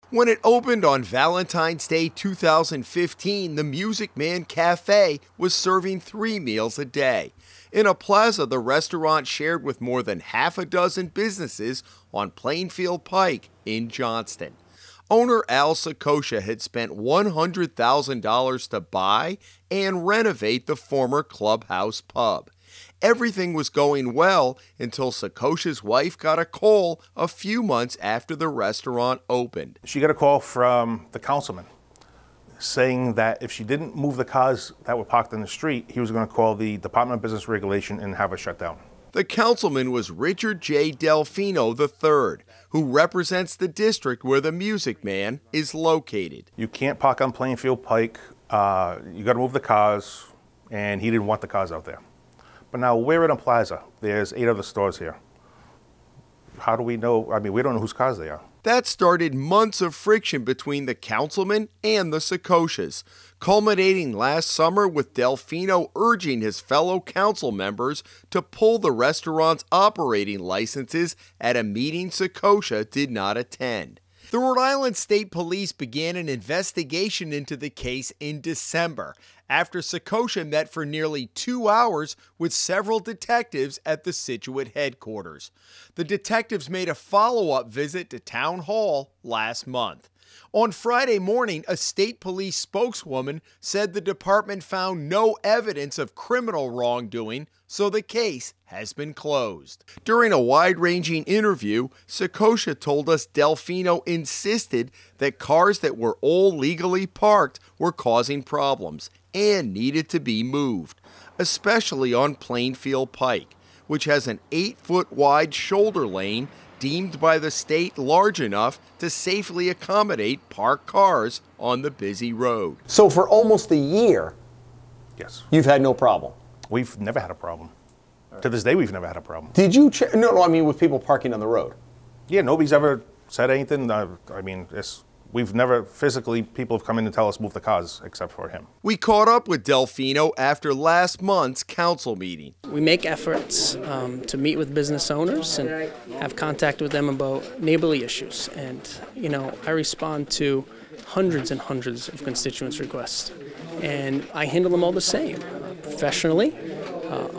When it opened on Valentine's Day 2015, the Music Man Cafe was serving 3 meals a day. In a plaza the restaurant shared with more than half a dozen businesses on Plainfield Pike in Johnston. Owner Al Sakosha had spent $100,000 to buy and renovate the former clubhouse pub. Everything was going well until Sakosha's wife got a call a few months after the restaurant opened. She got a call from the councilman saying that if she didn't move the cars that were parked in the street, he was going to call the Department of Business Regulation and have it shut down. The councilman was Richard J. Delfino III, who represents the district where the Music Man is located. You can't park on Plainfield Pike, you got to move the cars, and he didn't want the cars out there. But now we're in a plaza. There's 8 other stores here. How do we know? I mean, we don't know whose cars they are. That started months of friction between the councilman and the Sakoshas, culminating last summer with Delfino urging his fellow council members to pull the restaurant's operating licenses at a meeting Sakosha did not attend. The Rhode Island State Police began an investigation into the case in December, after Sakosha met for nearly 2 hours with several detectives at the Scituate headquarters. The detectives made a follow-up visit to Town Hall last month. On Friday morning, a state police spokeswoman said the department found no evidence of criminal wrongdoing, so the case has been closed. During a wide-ranging interview, Sakosha told us Delfino insisted that cars that were all legally parked were causing problems and needed to be moved, especially on Plainfield Pike, which has an 8-foot wide shoulder lane deemed by the state large enough to safely accommodate parked cars on the busy road. So for almost a year, Yes. you've had no problem? We've never had a problem. To this day, we've never had a problem. Did you no, I mean with people parking on the road? Yeah, nobody's ever said anything. I mean, we've never physically, people have come in and tell us move the cars except for him. We caught up with Delfino after last month's council meeting. We make efforts to meet with business owners and have contact with them about neighborly issues. And, you know, I respond to hundreds and hundreds of constituents' requests. And I handle them all the same, professionally,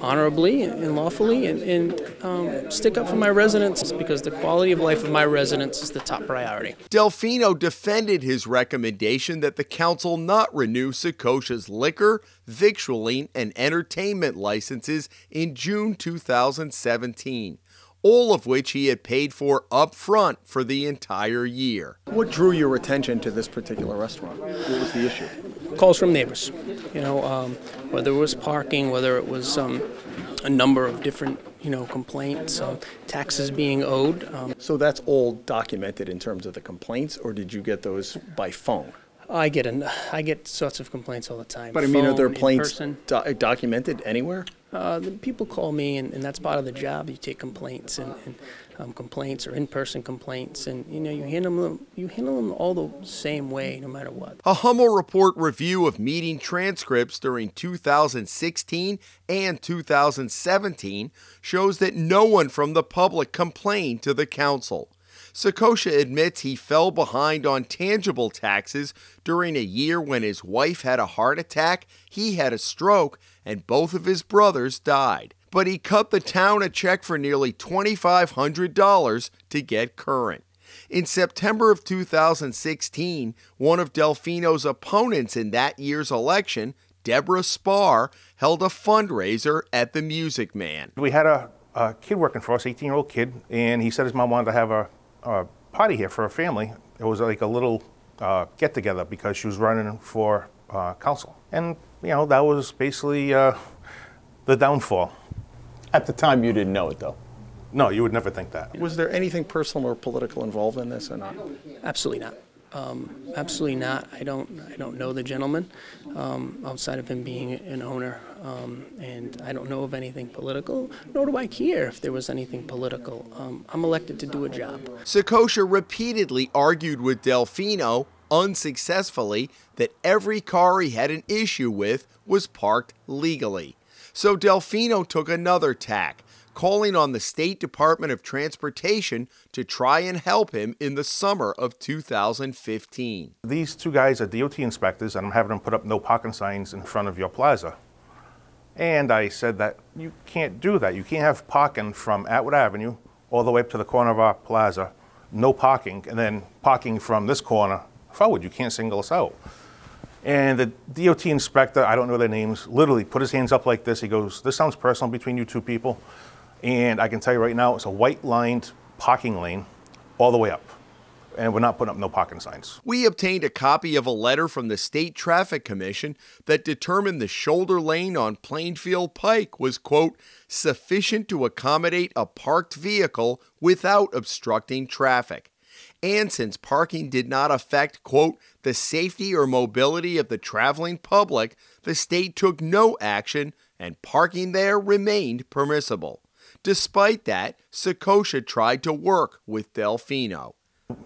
honorably and lawfully, and stick up for my residents because the quality of life of my residents is the top priority. Delfino defended his recommendation that the council not renew Sakosha's liquor, victualling, and entertainment licenses in June 2017, all of which he had paid for up front for the entire year. What drew your attention to this particular restaurant? What was the issue? Calls from neighbors, you know, whether it was parking, whether it was a number of different, you know, complaints, taxes being owed. So that's all documented in terms of the complaints, or did you get those by phone? I get sorts of complaints all the time. But I mean, are there phone, complaints documented anywhere? The people call me, and that's part of the job. You take complaints and complaints or in-person complaints, and you know you handle them all the same way, no matter what. A Hummel report review of meeting transcripts during 2016 and 2017 shows that no one from the public complained to the council. Sakosha admits he fell behind on tangible taxes during a year when his wife had a heart attack, he had a stroke, and both of his brothers died. But he cut the town a check for nearly $2,500 to get current. In September of 2016, one of Delfino's opponents in that year's election, Deborah Spar, held a fundraiser at the Music Man. We had a kid working for us, 18-year-old kid, and he said his mom wanted to have a party here for her family. It was like a little get-together because she was running for council. And, you know, that was basically the downfall. At the time, you didn't know it, though. No, you would never think that. Was there anything personal or political involved in this or not? Absolutely not. Absolutely not. I don't know the gentleman outside of him being an owner, and I don't know of anything political, nor do I care if there was anything political. I'm elected to do a job. Sakosha repeatedly argued with Delfino, unsuccessfully, that every car he had an issue with was parked legally. So Delfino took another tack, calling on the State Department of Transportation to try and help him in the summer of 2015. These two guys are DOT inspectors, and I'm having them put up no parking signs in front of your plaza. And I said that you can't do that. You can't have parking from Atwood Avenue all the way up to the corner of our plaza, no parking, and then parking from this corner forward. You can't single us out. And the DOT inspector, I don't know their names, literally put his hands up like this. He goes, "This sounds personal between you two people." And I can tell you right now, it's a white-lined parking lane all the way up. And we're not putting up no parking signs. We obtained a copy of a letter from the State Traffic Commission that determined the shoulder lane on Plainfield Pike was, quote, sufficient to accommodate a parked vehicle without obstructing traffic. And since parking did not affect, quote, the safety or mobility of the traveling public, the state took no action and parking there remained permissible. Despite that, Secosha tried to work with Delfino.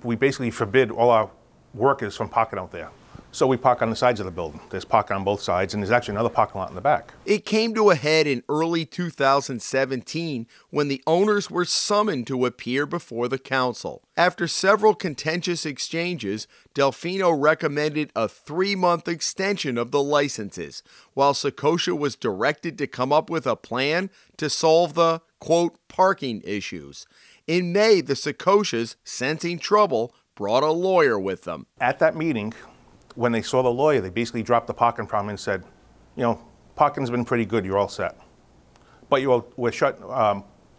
We basically forbid all our workers from parking out there. So we park on the sides of the building. There's parking on both sides, and there's actually another parking lot in the back. It came to a head in early 2017 when the owners were summoned to appear before the council. After several contentious exchanges, Delfino recommended a 3-month extension of the licenses, while Secosha was directed to come up with a plan to solve the, quote, parking issues. In May, the Secoshas, sensing trouble, brought a lawyer with them. At that meeting, when they saw the lawyer, they basically dropped the parking problem and said, you know, parking's been pretty good, you're all set. But we're shut,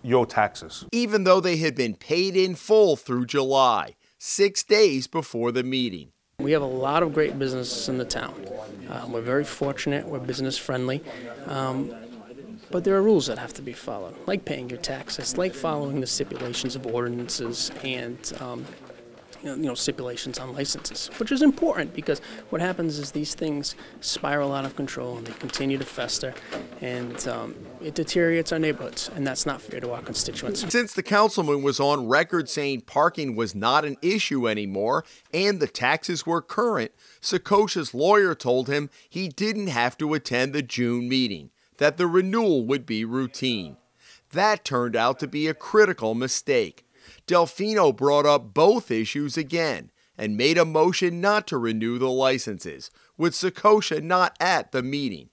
you owe taxes. Even though they had been paid in full through July, 6 days before the meeting. We have a lot of great businesses in the town. We're very fortunate, we're business friendly. But there are rules that have to be followed, like paying your taxes, like following the stipulations of ordinances and stipulations on licenses, which is important because what happens is these things spiral out of control and they continue to fester, and it deteriorates our neighborhoods, and that's not fair to our constituents. Since the councilman was on record saying parking was not an issue anymore and the taxes were current, Secosha's lawyer told him he didn't have to attend the June meeting, that the renewal would be routine. That turned out to be a critical mistake. Delfino brought up both issues again and made a motion not to renew the licenses, with Secosha not at the meeting.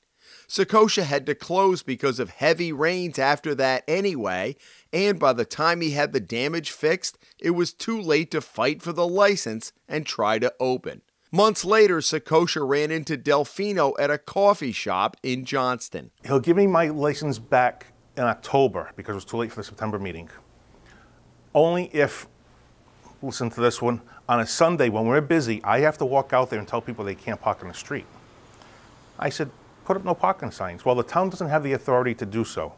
Secosha had to close because of heavy rains after that anyway, and by the time he had the damage fixed, it was too late to fight for the license and try to open. Months later, Secosha ran into Delfino at a coffee shop in Johnston. He'll give me my license back in October because it was too late for the September meeting. Only if, listen to this one, on a Sunday when we're busy, I have to walk out there and tell people they can't park on the street. I said, put up no parking signs. Well, the town doesn't have the authority to do so.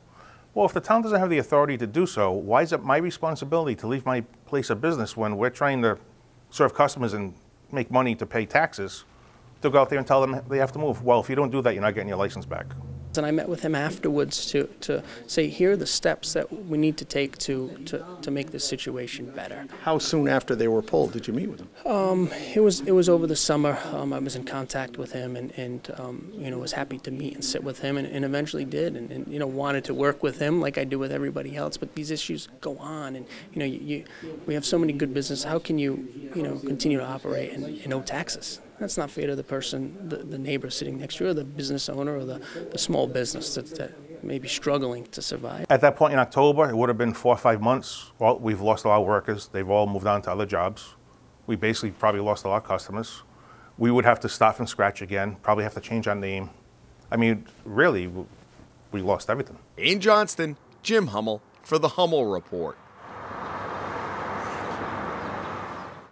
Well, if the town doesn't have the authority to do so, why is it my responsibility to leave my place of business when we're trying to serve customers and make money to pay taxes, to go out there and tell them they have to move? Well, if you don't do that, you're not getting your license back. And I met with him afterwards to say, here are the steps that we need to take to make this situation better. How soon after they were pulled did you meet with them? It was over the summer. I was in contact with him and was happy to meet and sit with him and eventually did and wanted to work with him like I do with everybody else. But these issues go on, and we have so many good businesses. How can you continue to operate and owe taxes? That's not fair to the person, the neighbor sitting next to you, or the business owner, or the small business that may be struggling to survive. At that point in October, it would have been 4 or 5 months. Well, we've lost a lot of workers. They've all moved on to other jobs. We basically probably lost a lot of customers. We would have to start from scratch again, probably have to change our name. I mean, really, we lost everything. In Johnston, Jim Hummel for the Hummel Report.